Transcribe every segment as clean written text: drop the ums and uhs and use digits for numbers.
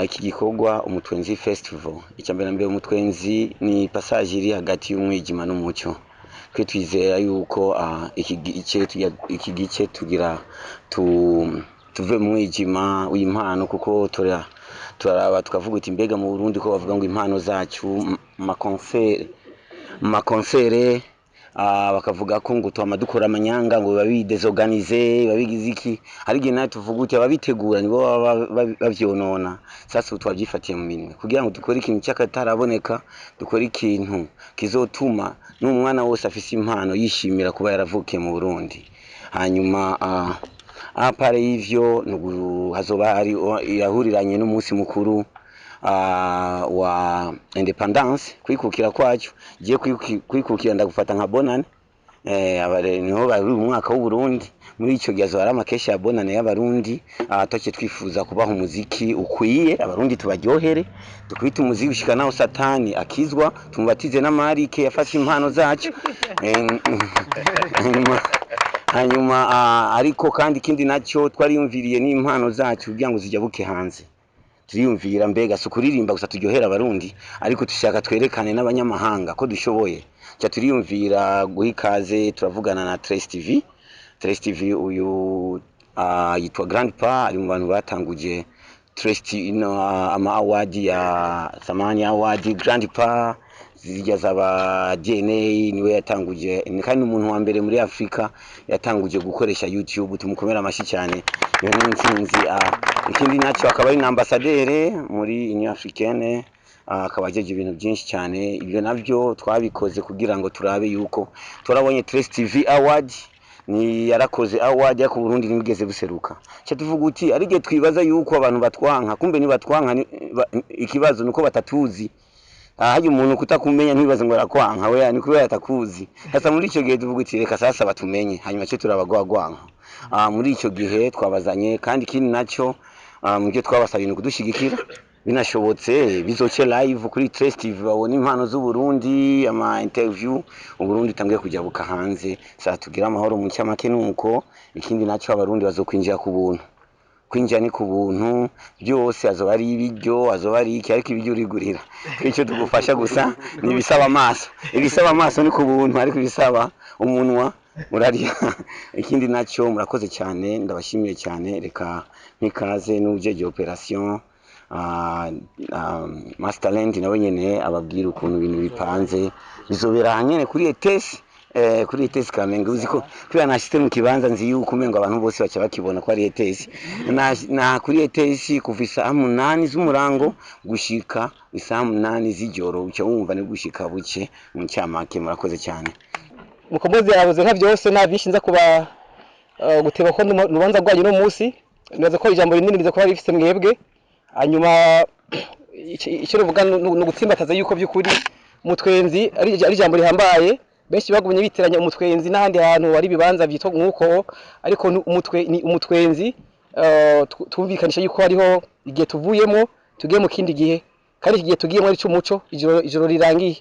iki gikorwa umutwenzi festival icyambere mbere umutwenzi ni passage iri hagati y'umwijima n'umucyo twe twizera yuko iki gice tugira tuve mu mwijima w'impano kuko turaraba tukavuga uti mbega mu Burundi ko bavuga ngo impano zacu ma concert bakavuga ko ngo twama dukora amanyanga ngo babidesorganize babigize iki hari gihe nayo tuvuga uti ababitegura nibo bavyonona sasa twabyifatiye mu minwe kugira ngo dukore ikintu cyakataraboneka dukore ikintu kizotuma n'umwana wose afise impano yishimira kuba yaravukiye mu Burundi hanyuma apare y'ivyo hazoba hari yahuriranye n'umunsi mukuru wa independence kwikukira kwacu giye kwikukira ndagufata nka bonane abare niho bari umwaka w'u Burundi muri ico gihe ari amakesha ya bonane y'abarundi toke twifuza kubaho umuziki ukwiye abarundi tubaryohere dukwita umuziki ushika naho satani akizwa tumubatize n'amarike yafashe impano zacu hanyuma ariko kandi kindi nacyo twariyumviriye n'impano zacu kugira ngo zijabuke hanze turiyumvira mbega sukuririmba gusa turyohera abarundi ariko tushaka twerekane n'abanyamahanga ko dushoboye cya turiyumvira guhikaze turavugana na Trace TV uyu yitwa Grand Pa ari mu bantu batanguje Trace ama award ya Samani award Grand Pa zijya zaba DNA niwe yatanguje kandi umuntu wa mbere muri Afrika yatanguje gukoresha YouTube tumukomera amashi cyane iyo n'intsinzi ikindi nacyo akaba ari ambassadeur muri Union Africaine akaba ajeje ibintu byinshi cyane ibyo navyo twabikoze kugira ngo turabe yuko turabonye Trace TV award ni yarakoze award ya ku Burundi nibigeze buseruka cyo tuvuga uti ari gihe twibaza yuko abantu batwanka kumbe ni batwanka ikibazo nuko batatuzi haje umuntu kutakumenya ntibaze ngo arakwanka we ni kubera atakuzi sasa muri ico gihe tuvuga uti reka sasa batumenye hanyuma cyo turabagwagwanka muri ico gihe twabazanye kandi kindi nacyo mu gihe twabasabye kudushigikira binashobotse bizoce live kuri Trace TV babona impano z'u Burundi ama interview u Burundi tangiye kujabuka hanze sasa tugira amahoro mu cyamake nuko ikindi nacyo abarundi bazokwinjira ku buntu kwinjira ni ku buntu byose azoba ari ibiryo azoba ari iki ariko ibiryo urigurira icyo tugufasha gusa ni ibisaba amaso ni ku buntu ariko ibisaba umunwa murariya ikindi nacyo murakoze cyane ndabashimiye cyane reka nkikaze n'ujeje operation Masterland nawe nyene ababwira ukuntu ibintu bipanze bizobera nyene kuri ETS Kamenge uziko kwiba nashite mu kibanza nzi yuko umengo abantu bose bacha bakibona ko ari ETS na kuri ETS kuvisa 8 z'umurango gushika isa 8 z'ijoro uca wumva ni gushika buke mu cyamake murakoze cyane mukomoze yabuze nka byose nabishinza kuba guteba ko nubanza gwanyu no munsi nibaza ko ijambo rinini riza kuba rifise mwebwe hanyuma icyo ruvuga no gutsimbataza yuko byukuri umutwenzi ari jambo rihambaye benshi bagumye biteranya umutwenzi n'ahandi hantu wari bibanza byitwa nkuko ariko ni umutwenzi tumvikanisha yuko hariho igihe tuvuyemo tugiye mu kindi gihe kandi igihe tugiyemo ari cy'umuco ijoro rirangiye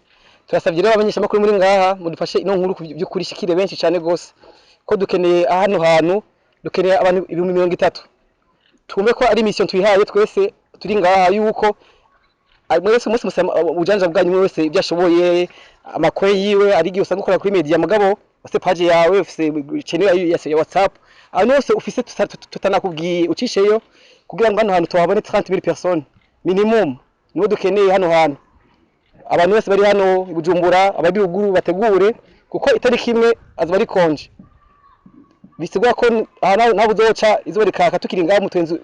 turasabye rero abanyeshamakuru muri ngaha mudufashe ino nkuru byukuri shikire benshi cyane gose ko dukeneye ahantu hantu dukeneye abantu 30 tumbe ko ari mission twihaye twese turi ngaha yuko mwese musema ubujanja bwanyu wese byashoboye amakwe yiwe ari giye usanga ukora kuri media mugabo ose page yawe ufise channel ya WhatsApp anose ufise tutanakubwiye ucisheyo kugira ngo hano hantu tuhabone 30000 personnes minimum nibo dukeneye hano hantu abantu bose bari hano Bujumbura abari ruguru bategure kuko itariki imwe azuba ari konje bisigwa ko nta buzoca izuba rikaka tukiri ngaho mutwenzi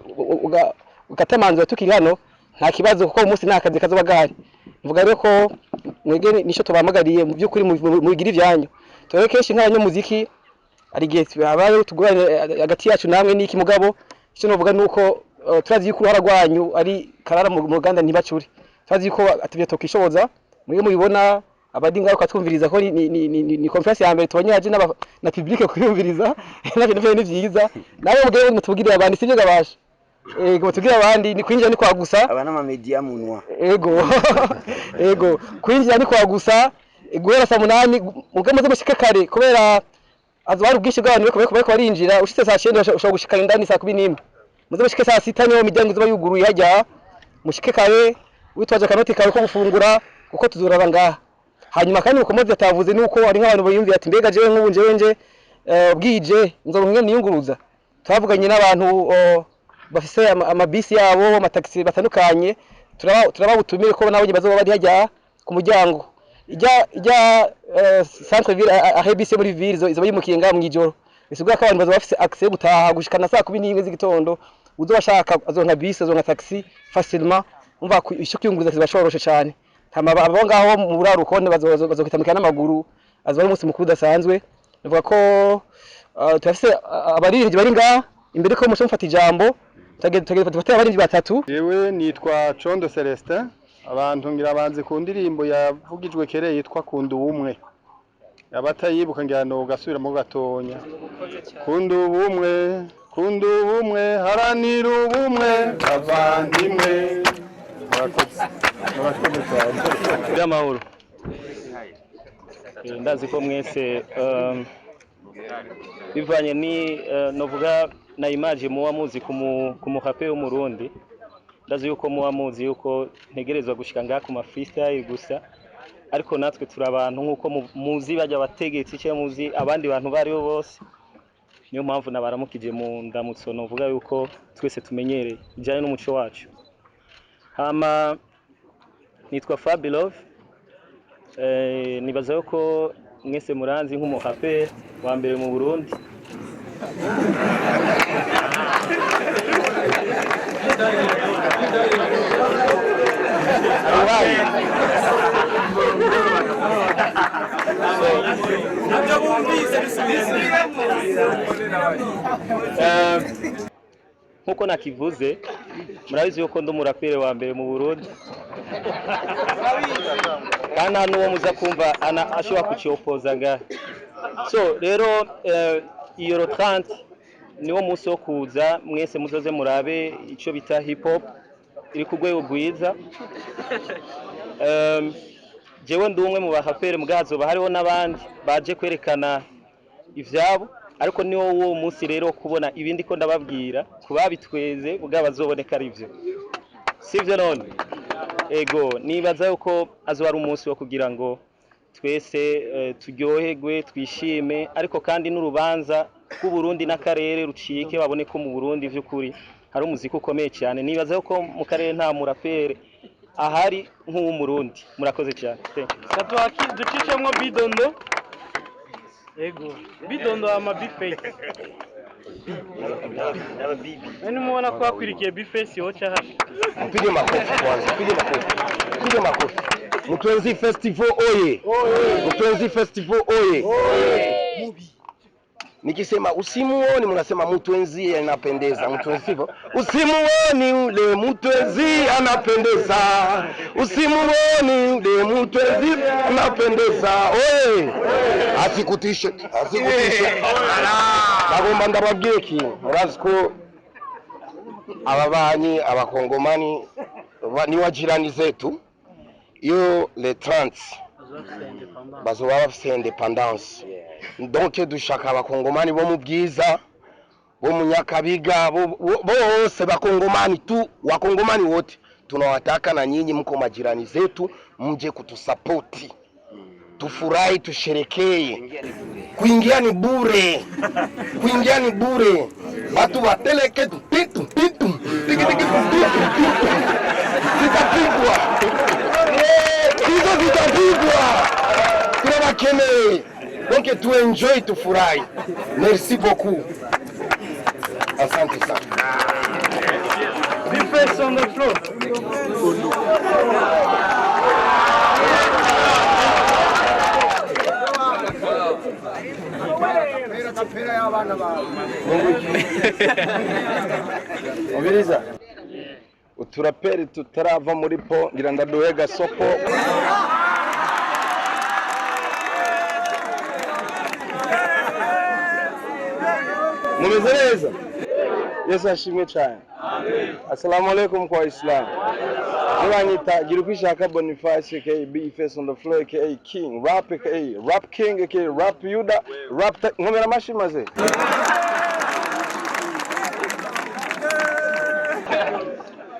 ugatemanzwe tukiri hano nta kibazo kuko umunsi nakazi kazoba gahari mvuga rero ko mwege nisho tubamagariye mu byukuri mugira ivyanyu tore kenshi nk'abanyamuziki ari gihe abaye tugurane hagati yacu namwe niki mugabo icyo novuga nuko turazi yuko haragwanyu ari karara mu Ruganda ntibacuri turazi yuko atubye tokishoboza mwege mubibona abadi ngaruka twumviriza ko ni conference ya mbere tubonye haje na public kwiyumviriza nabyo ni byiza nawe mugere mutubwire abandi sivyo gabasha ego tugira abandi ni kwinjira ni kwa gusa abana ma media munwa ego kwinjira ni kwa gusa guhera saa 8 mugamaze mushika kare kubera azwari ubwishi bw'abantu bariko barinjira ushitse saa 9 ushobora gushika indani saa 11 muze mushike saa 6 niyo miryango izuba yuguruye hajya mushike kare witwaje akanoti kawe ko gufungura kuko tuzuraba ngaha. Hanyuma kandi mukomozi atavuze nuko ari nk'abantu biyumviye ati mbega jewe nk'ubu nje bwije nzoronke niyunguruza. Twavuganye n'abantu bafise amabisi yabo amataxi batandukanye turababutumire ko nabo bazoba bari hajya ku muryango ijya centre ville ahebise muri ville izo yimukiye nga mu ijoro bisubwa ko abantu bazoba bafise accès gutaha gushikana saa 11 z'igitondo uzobashaka azonka bisi azonka taxi facilement umva isho kwiyunguruza kibashoroshe cyane tama abo ngaho mu buraruko bazokitamukana n'amaguru azoba umunsi mukuru dasanzwe bivuga ko turafise abaririmbyi bari ngaha imbere ko musho mfata ijambo tugefata abaririmbyi batatu. Yewe nitwa Condo Celestin, abantu ngira banze ku ndirimbo yavugijwe kere yitwa Kunda Ubumwe, abatayibuka ngira no gasubiramo gatonya. Kunda ubumwe haranira ubumwe abandimwe by'amahoro. Ndazi ko mwese bivanye ni novuga na image muwa muzi ku muhape w'umurundi, ndazi yuko muwa muzi yuko ntegerezwa gushika ngaha ku ma freestyle gusa, ariko natwe turi abantu nkuko muzi bajya bategetsi cyo muzi abandi bantu bari bo bose. Niyo mpamvu nabaramukije mu ndamutso novuga yuko twese tumenyereye bijyanye n'umuco wacu. Hama nitwa Fabilove, nibaza yuko mwese muranzi nk'umuhape wa mbere mu Burundi. Nkuko nakivuze murabizi yuko ndo murapere wa mbere mu Burundi, kandi hano uwo muza kumva ashobora kucyopoza ngaha. So rero iyo ro 30 niwo munsi wo kuza mwese muzoze murabe icyo bita hip hop iri ku rwego rwiza. Jewe ndi umwe mu bahapere mubwazo bahariho n'abandi baje kwerekana ivyabo, ariko niwo uwo munsi rero kubona ibindi ko ndababwira kubabitweze bwabazoboneka ari byo, sivyo none? Ego nibaza yuko azo ari umunsi wo kugira ngo twese turyoherwe twishime, ariko kandi n'urubanza ku Burundi n'akarere rucike babone ko mu Burundi vy'ukuri hari umuziki ukomeye cyane. Nibaza yuko mu karere nta murapere ahari nk'uwo Murundi. Murakoze cyane. Satwaki ducicemwo bidondo. Ego bidondo ama bifake. Nani muona kwa kwirikiye bifake yocha hafi. Mpige makofi kwanza, pige makofi. Mutwenzi Festival oye. Mutwenzi Festival oye. Nikisema usimuoni mnasema Mutwenzi anapendeza. Mutwenzi usimuoni ule Mutwenzi anapendeza. Usimuoni ule Mutwenzi anapendeza. Oye. Asikutishe. Bagomba ndababwiye ki murazi ko ababanyi abakongomani ni wajirani zetu. Iyo le 30 bazoba bafise independence, donc dushaka abakongomani bo mu bwiza bo mu Nyakabiga bose bakongomani tu, wakongomani wote tunawataka, na nyinyi mko majirani zetu, mje kutusapoti, tufurahi, tusherekee. Kuingia ni bure, watu wateleke pitu zitapigwa, hizo zitapigwa, tunawakeneye. Donc tu enjoy, tufurahi. Merci beaucoup. Asante sana. Big face on the floor. Ubiriza uturaperi tutarava muri po ngira ndaduhe gasopo. Mumeze neza? Yesu ashimwe cyane. Amen. Assalamu alaikum kwa Islam. Nibanyita Girukwishaka Boniface aka Bface on the floor aka King Rap aka Rap King aka Rap Yuda Rap nkomera mashimaze.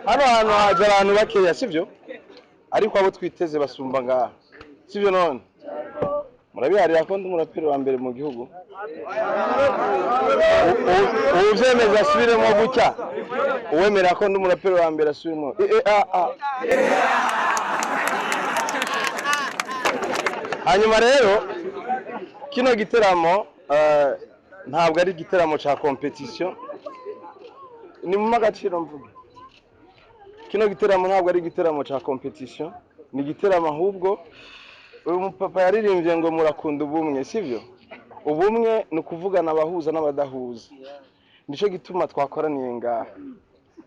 hano hantu haje abantu bakeya sivyo ariko abo twiteze basumba ngaha sivyo none murabiharira ko ndi umuraperi wa mbere mu gihugu uvyemeza asubiremo gutya uwemera ko ndi umuraperi wa mbere asubiremo hanyuma rero kino giteramo ntabwo ari igiteramo ca competition ni mu magaciro mvuga kino giteramo ntabwo ari igiteramo ca competition ni igiteramo ahubwo uyu mupapa yaririmbye ngo murakunda ubumwe sivyo ubumwe ni ukuvugana abahuza n'abadahuza nico gituma twakoraniye ngaha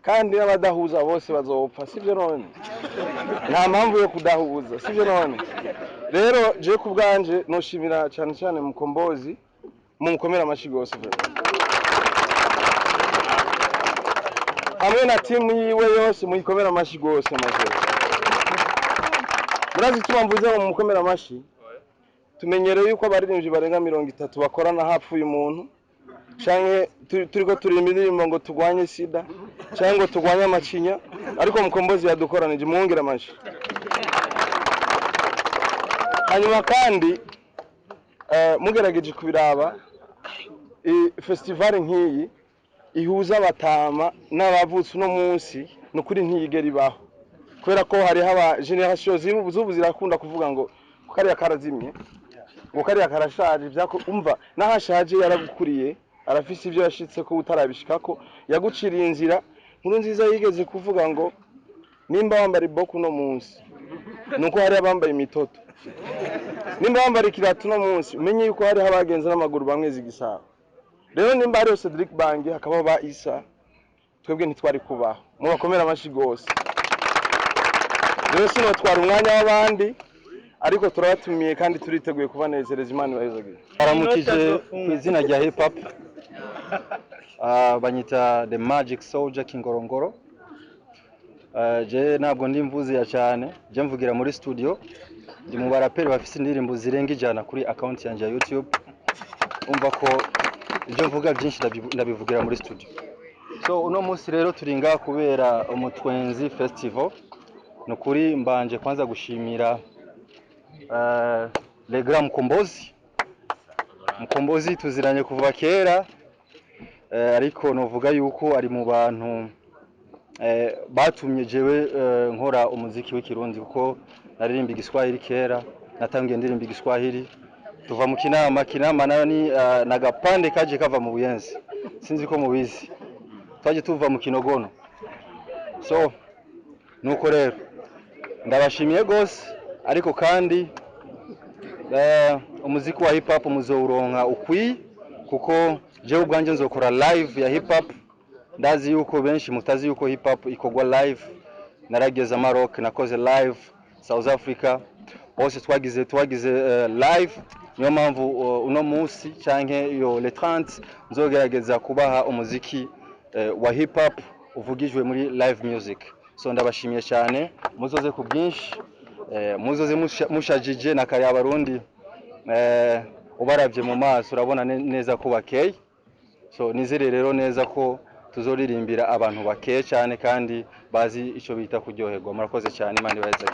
kandi n'abadahuza bose bazopfa sivyo none nta mpamvu yo kudahuza sivyo none rero je kubganje noshimira cyane cyane Mukombozi mukomera amashi gose hamwe na timu yiwe yose muyikomera amashi gose maze murazi tumamvuze mu mukomera amashi tumenyereye yuko abaririmbyi barenga 30 bakorana hapfuye umuntu canke turiko turimba indirimbo ngo tugwanye sida canke ngo tugwanye amacinya ariko Mukombozi yadukoranije mwongera amashi hanyuma kandi mugerageje kubiraba festival nk'iyi ihuza abatama n'abavutse no munsi no kuri ntiyigera ibaho kubera ko hari haba generation zubu zirakunda kuvuga ngo kariya karazimye ngo kariya karashaje byako umva nahashaje yaragukuriye arafise ivyo yashitse ko utarabishikako yaguciriye inzira nkuru nziza yigeze kuvuga ngo nimba wambara iboku no munsi nuko hari abambaye imitoto nimba wambara ikiratu no munsi umenye yuko hari habagenza n'amaguru bamwe zigisaba rero nimba hari Cedric Bangi hakaba ba Isa twebwe ntitwari kubaho mu bakomera amashi gose rero sino twara umwanya w'abandi ariko turabatumiye kandi turiteguye kubanezereza Imana ibahezagira aramukije ku izina rya hip hop banyita The Magic Soldier Kingorongoro je ntabwo ndi mvuzi ya cyane je mvugira muri studio ndi mu baraperi bafite indirimbo zirenga ijana kuri account yanjye ya YouTube umva ko ibyo mvuga byinshi ndabivugira muri studio so uno munsi rero turinga kubera umutwenzi festival no kuri mbanje kwanza gushimira Le Grand Mukombozi tuziranye kuva kera ariko novuga yuko ari mu bantu batumye jewe nkora umuziki w'ikirundi kuko naririmba igiswahili kera natangiye ndirimba igiswahili tuva mu kinama nani nagapande kaje kava mu Buyenzi sinzi ko mubizi twaje tuva mu Kinogono so nuko rero ndabashimiye gose ariko kandi umuziki wa hip hop muzouronka ukwi kuko je ubwanje nzokora live ya hip hop ndazi yuko benshi mutazi yuko hip hop ikogwa live narageza Maroc nakoze live South Africa bose twagize live niyo mpamvu uno munsi canke yo le 30 nzogerageza kubaha umuziki wa hip hop uvugijwe muri live music so ndabashimiye cyane muzoze ku bwinshi muzoze mushajije nakari abarundi ubaravye mu maso urabona neza ko bakeye so nizere rero neza ko tuzoririmbira abantu bakeye cyane kandi bazi ico bita kuryoherwa murakoze cyane Imana ibahezaye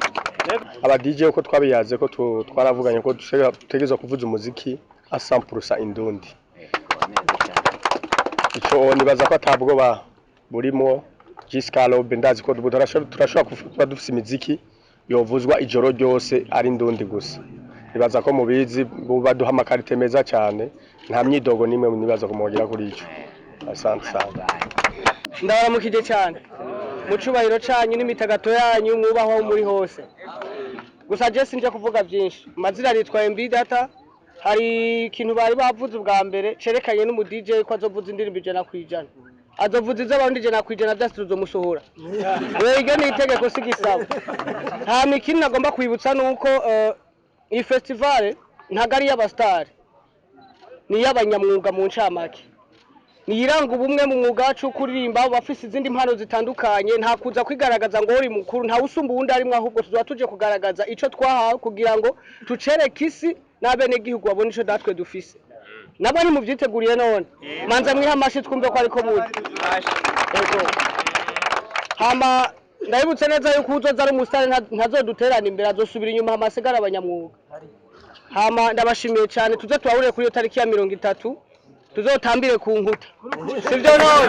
aba DJ uko twabiyaze ko twaravuganye ko dutegeza kuvuza umuziki a 100% indundi ico nibaza ko atabwo burimo Giscalo bendazi ko turashobora kuvuga dufise imiziki yovuzwa ijoro ryose ari indundi gusa nibaza ko mubizi baduha amakarite meza cyane nta myidogo nimwe nibaza ko mugira kuri ico asante sana ndabaramukije cyane mu cubahiro canyu n'imitagato yanyu mwubaho muri hose gusa je sinje kuvuga byinshi mazina ritwaye MB Data hari ikintu bari bavuze ubwa mbere cerekanye n'umu DJ ko azovuza indirimbo ijana kwijana azovuza iz'abandi ijana kwijana byasubizo musohora wege ni itegeko sigisaba nta mikino agomba kwibutsa nuko iyi festival ntagari y'abastar ni y'abanyamwuga mu ncamake niyiranga ubumwe mu mwuga wacu kuririmba bafise izindi mpano zitandukanye nta kuza kwigaragaza ngo uri mukuru nta usumba uwundi arimwe ahubwo tuzaba tuje kugaragaza ico twahawe kugira ngo tucereke isi n'abene gihugu babone ico datwe dufise nabo ni mu byiteguriye none manza mwiha amashi twumve ko ariko muri hama ndabibutse neza yuko uzoza ari umusitari ntazoduterana imbere azosubira inyuma hamasigara abanyamwuga hama ndabashimiye cyane tuze twahurire kuri iyo tariki ya 30 tuzotambire ku nkuta sivyo none